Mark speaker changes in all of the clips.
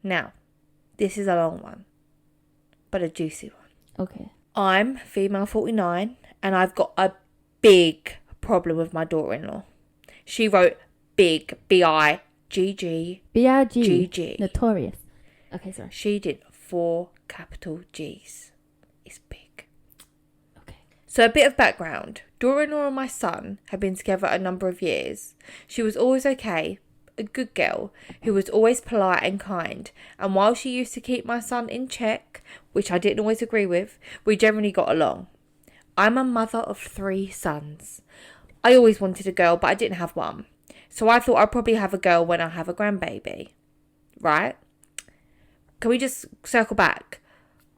Speaker 1: Now, this is a long one, but a juicy one.
Speaker 2: Okay.
Speaker 1: I'm female 49, and I've got a big problem with my daughter-in-law. She wrote big, B-I-G-G.
Speaker 2: B-I-G.
Speaker 1: G-G.
Speaker 2: Notorious. Okay, sorry.
Speaker 1: She did 4 capital G's. It's big.
Speaker 2: Okay.
Speaker 1: So a bit of background. Daughter-in-law and my son have been together a number of years. She was always okay, a good girl, who was always polite and kind. And while she used to keep my son in check, which I didn't always agree with, we generally got along. I'm a mother of 3 sons. I always wanted a girl, but I didn't have one. So I thought I'd probably have a girl when I have a grandbaby. Right? Can we just circle back?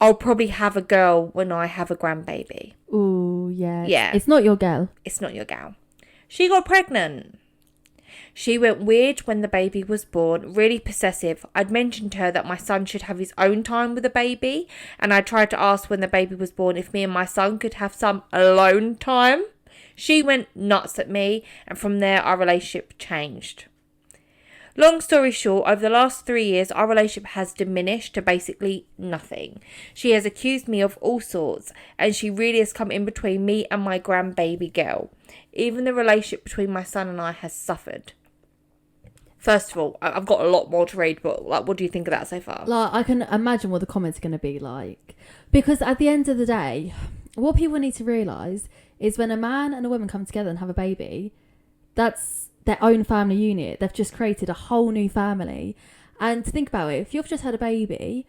Speaker 1: I'll probably have a girl when I have a grandbaby.
Speaker 2: Ooh, yeah.
Speaker 1: Yeah.
Speaker 2: It's not your girl.
Speaker 1: It's not your gal. She got pregnant. She went weird when the baby was born, really possessive. I'd mentioned to her that my son should have his own time with the baby, and I tried to ask when the baby was born if me and my son could have some alone time. She went nuts at me, and from there our relationship changed. Long story short, over the last 3 years, our relationship has diminished to basically nothing. She has accused me of all sorts, and she really has come in between me and my grandbaby girl. Even the relationship between my son and I has suffered. First of all, I've got a lot more to read, but what do you think of that so far?
Speaker 2: Like, I can imagine what the comments are going to be like. Because at the end of the day, what people need to realise is when a man and a woman come together and have a baby, that's their own family unit. They've just created a whole new family. And to think about it, if you've just had a baby,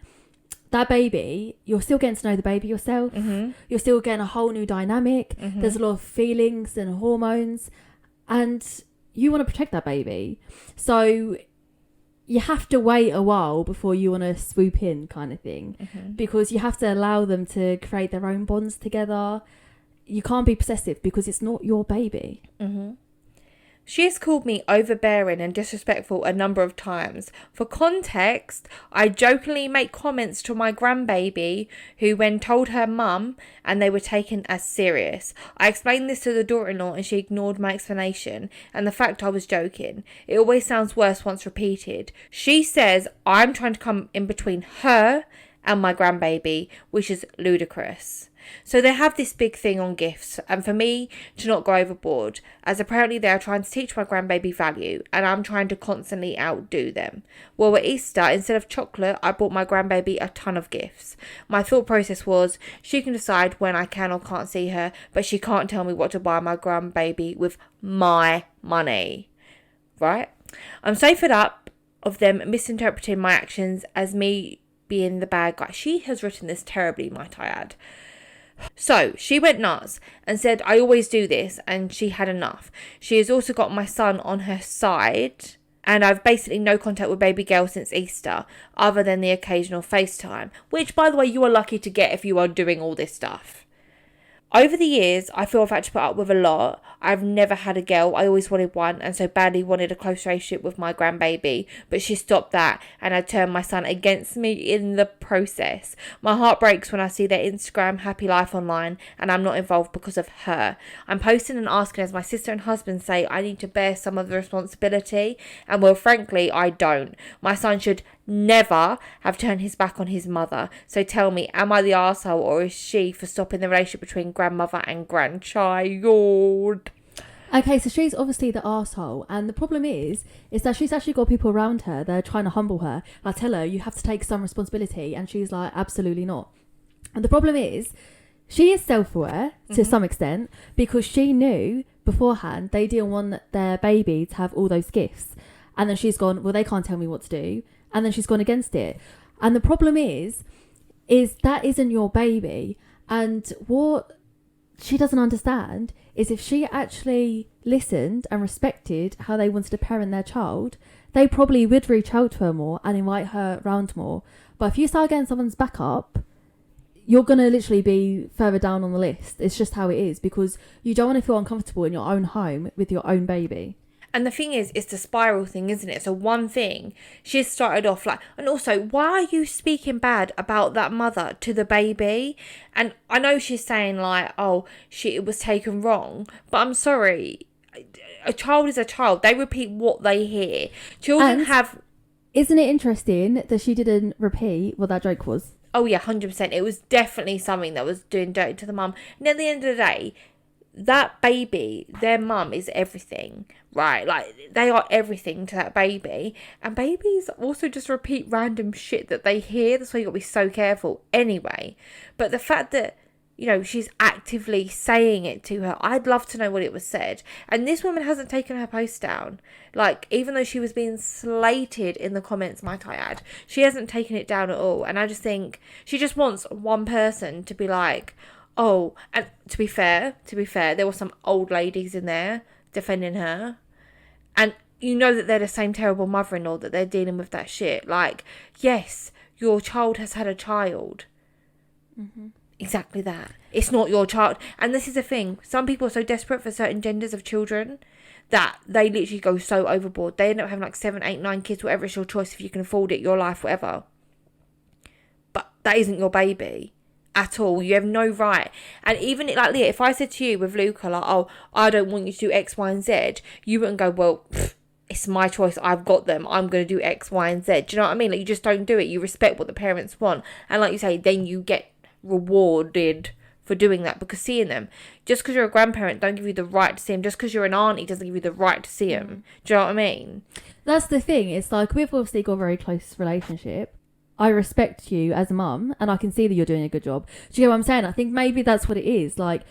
Speaker 2: that baby, you're still getting to know the baby yourself.
Speaker 1: Mm-hmm.
Speaker 2: You're still getting a whole new dynamic.
Speaker 1: Mm-hmm.
Speaker 2: There's a lot of feelings and hormones. And you want to protect that baby. So you have to wait a while before you want to swoop in, kind of thing.
Speaker 1: Mm-hmm.
Speaker 2: Because you have to allow them to create their own bonds together. You can't be possessive because it's not your baby.
Speaker 1: Mm-hmm. She has called me overbearing and disrespectful a number of times. For context, I jokingly make comments to my grandbaby who when told her mum and they were taken as serious. I explained this to the daughter-in-law and she ignored my explanation and the fact I was joking. It always sounds worse once repeated. She says I'm trying to come in between her and my grandbaby, which is ludicrous. So they have this big thing on gifts, and for me to not go overboard, as apparently they are trying to teach my grandbaby value, and I'm trying to constantly outdo them. Well, at Easter, instead of chocolate, I bought my grandbaby a ton of gifts. My thought process was, she can decide when I can or can't see her, but she can't tell me what to buy my grandbaby with my money. Right? I'm so fed up of them misinterpreting my actions as me being the bad guy. She has written this terribly, might I add. So she went nuts and said I always do this, and she had enough. She has also got my son on her side, and I've basically no contact with baby girl since Easter other than the occasional FaceTime, which by the way you are lucky to get if you are doing all this stuff. Over the years, I feel I've had to put up with a lot. I've never had a girl. I always wanted one and so badly wanted a close relationship with my grandbaby. But she stopped that and I turned my son against me in the process. My heart breaks when I see their Instagram happy life online and I'm not involved because of her. I'm posting and asking as my sister and husband say I need to bear some of the responsibility. And well, frankly, I don't. My son should never have turned his back on his mother. So tell me, am I the arsehole or is she for stopping the relationship between grandmother and grandchild?
Speaker 2: Okay, so she's obviously the arsehole, and the problem is that she's actually got people around her that are trying to humble her. I tell her, you have to take some responsibility, and she's like, absolutely not. And the problem is, she is self-aware to some extent, because she knew beforehand they didn't want their baby to have all those gifts. And then she's gone, well, they can't tell me what to do. And then she's gone against it. And the problem is that isn't your baby. And what she doesn't understand is if she actually listened and respected how they wanted to parent their child, they probably would reach out to her more and invite her around more. But if you start getting someone's back up, you're going to literally be further down on the list. It's just how it is, because you don't want to feel uncomfortable in your own home with your own baby.
Speaker 1: And the thing is, it's the spiral thing, isn't it? So one thing, she started off like, and also, why are you speaking bad about that mother to the baby? And I know she's saying like, oh, it was taken wrong, but I'm sorry, a child is a child. They repeat what they hear. Children have
Speaker 2: isn't it interesting that she didn't repeat what that joke was?
Speaker 1: Oh yeah, 100%. It was definitely something that was doing dirty to the mum. And at the end of the day, that baby, their mum is everything, right? Like, they are everything to that baby. And babies also just repeat random shit that they hear. That's why you got to be so careful anyway. But the fact that, you know, she's actively saying it to her, I'd love to know what it was said. And this woman hasn't taken her post down. Like, even though she was being slated in the comments, might I add, she hasn't taken it down at all. And I just think she just wants one person to be like, oh, and to be fair, there were some old ladies in there defending her. And you know that they're the same terrible mother-in-law that they're dealing with that shit. Like, yes, your child has had a child.
Speaker 2: Mm-hmm.
Speaker 1: Exactly that. It's not your child. And this is the thing. Some people are so desperate for certain genders of children that they literally go so overboard. They end up having like 7, 8, 9 kids, whatever is your choice. If you can afford it, your life, whatever. But that isn't your baby at all. You have no right. And even like Leah, if I said to you with Luca, like, oh, I don't want you to do X, Y, and Z, you wouldn't go, well, it's my choice. I've got them. I'm going to do X, Y, and Z. Do you know what I mean? Like, you just don't do it. You respect what the parents want. And like you say, then you get rewarded for doing that, because seeing them, just because you're a grandparent, don't give you the right to see them. Just because you're an auntie doesn't give you the right to see them. Do you know what I mean?
Speaker 2: That's the thing. It's like, we've obviously got a very close relationship. I respect you as a mum, and I can see that you're doing a good job. Do you know what I'm saying? I think maybe that's what it is. Like,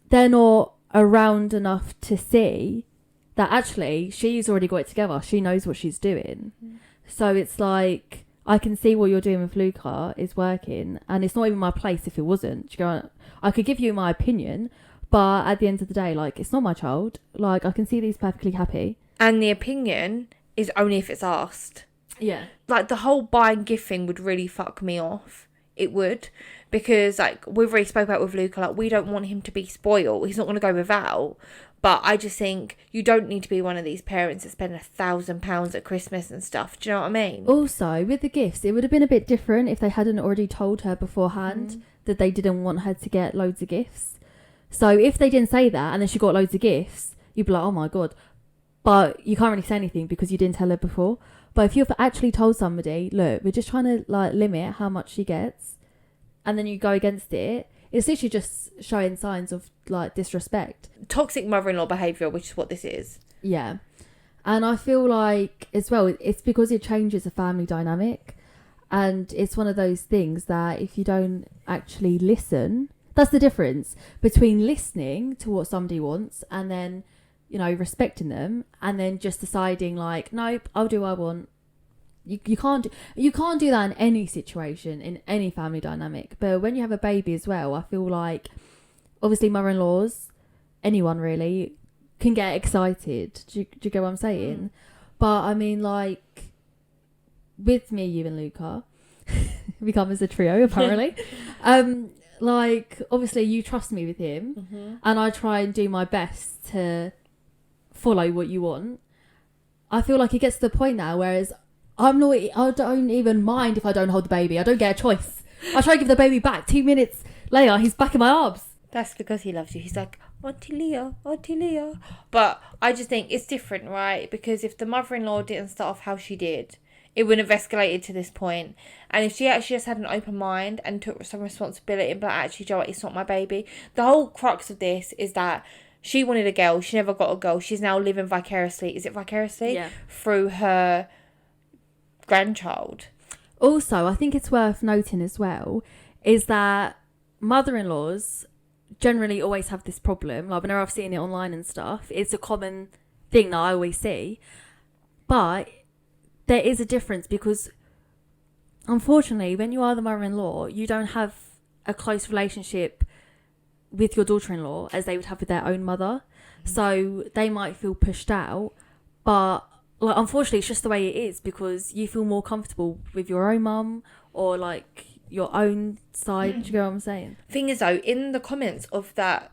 Speaker 2: they're not around enough to see that actually she's already got it together. She knows what she's doing. So it's like, I can see what you're doing with Luca is working, and it's not even my place if it wasn't. Do you know, I could give you my opinion, but at the end of the day, like, it's not my child. Like, I can see that he's perfectly happy.
Speaker 1: And the opinion is only if it's asked.
Speaker 2: Yeah.
Speaker 1: Like, the whole buying gift thing would really fuck me off. It would. Because, like, we've already spoke about with Luca, like, we don't want him to be spoiled. He's not going to go without. But I just think you don't need to be one of these parents that spend £1,000 at Christmas and stuff. Do you know what I mean?
Speaker 2: Also, with the gifts, it would have been a bit different if they hadn't already told her beforehand that they didn't want her to get loads of gifts. So if they didn't say that and then she got loads of gifts, you'd be like, oh my God. But you can't really say anything because you didn't tell her before. But if you've actually told somebody, look, we're just trying to like limit how much she gets, and then you go against it, it's literally just showing signs of like disrespect.
Speaker 1: Toxic mother-in-law behaviour, which is what this is.
Speaker 2: Yeah. And I feel like as well, it's because it changes the family dynamic. And it's one of those things that if you don't actually listen, that's the difference between listening to what somebody wants and then, you know, respecting them, and then just deciding like, nope, I'll do what I want. You can't do that in any situation, in any family dynamic. But when you have a baby as well, I feel like obviously mother-in-laws, anyone really, can get excited. Do you get what I'm saying? But I mean, like, with me, you and Luca, we come as a trio apparently. Like, obviously you trust me with him, and I try and do my best to follow what you want. I feel like it gets to the point now, whereas I don't even mind if I don't hold the baby. I don't get a choice. I try to give the baby back. 2 minutes later, he's back in my arms.
Speaker 1: That's because he loves you. He's like, Auntie Leah, Auntie Leah. But I just think it's different, right? Because if the mother-in-law didn't start off how she did, it wouldn't have escalated to this point. And if she actually just had an open mind and took some responsibility and be like, actually, Joe, it's not my baby. The whole crux of this is that she wanted a girl. She never got a girl. She's now living vicariously. Is it vicariously?
Speaker 2: Yeah.
Speaker 1: Through her grandchild.
Speaker 2: Also, I think it's worth noting as well is that mother-in-laws generally always have this problem. Like, whenever I've seen it online and stuff, it's a common thing that I always see. But there is a difference because, unfortunately, when you are the mother-in-law, you don't have a close relationship with your daughter-in-law as they would have with their own mother. So they might feel pushed out, but like, unfortunately, it's just the way it is because you feel more comfortable with your own mum or like your own side. Do you know what I'm saying?
Speaker 1: Thing is, though, in the comments of that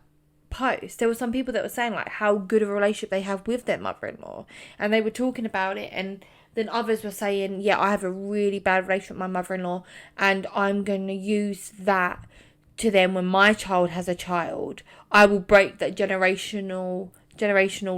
Speaker 1: post, there were some people that were saying like how good of a relationship they have with their mother-in-law, and they were talking about it, and then others were saying, yeah, I have a really bad relationship with my mother-in-law, and I'm going to use that to them when my child has a child. I will break that generational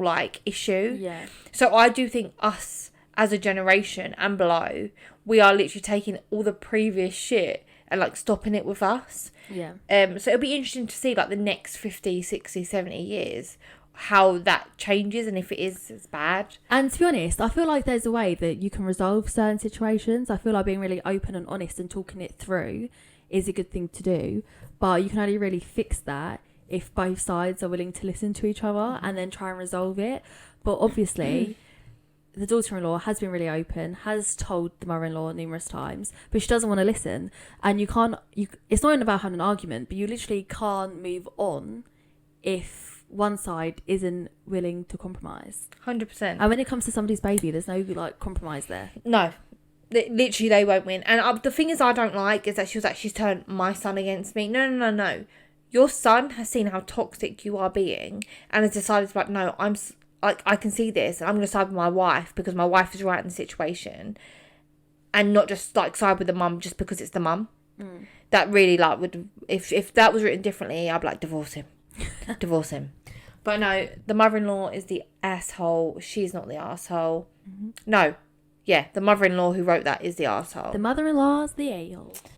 Speaker 1: like issue.
Speaker 2: Yeah.
Speaker 1: So I do think us as a generation and below, we are literally taking all the previous shit and like stopping it with us.
Speaker 2: Yeah.
Speaker 1: So it'll be interesting to see like the next 50, 60, 70 years how that changes and if it is as bad.
Speaker 2: And to be honest, I feel like there's a way that you can resolve certain situations. I feel like being really open and honest and talking it through is a good thing to do. But you can only really fix that if both sides are willing to listen to each other and then try and resolve it. But obviously, the daughter-in-law has been really open, has told the mother-in-law numerous times, but she doesn't want to listen. And it's not even about having an argument, but you literally can't move on if one side isn't willing to compromise.
Speaker 1: 100%.
Speaker 2: And when it comes to somebody's baby, there's no like compromise there.
Speaker 1: No. Literally, they won't win. And the thing is I don't like is that she was like, she's turned my son against me. No. Your son has seen how toxic you are being and has decided to like, no, I can see this and I'm going to side with my wife because my wife is right in the situation and not just like side with the mum just because it's the mum. That really like would, if that was written differently, I'd be like, divorce him. Divorce him. But no, the mother-in-law is the asshole. She's not the asshole. No. Yeah, the mother-in-law who wrote that is the asshole.
Speaker 2: The mother-in-law's the a-hole.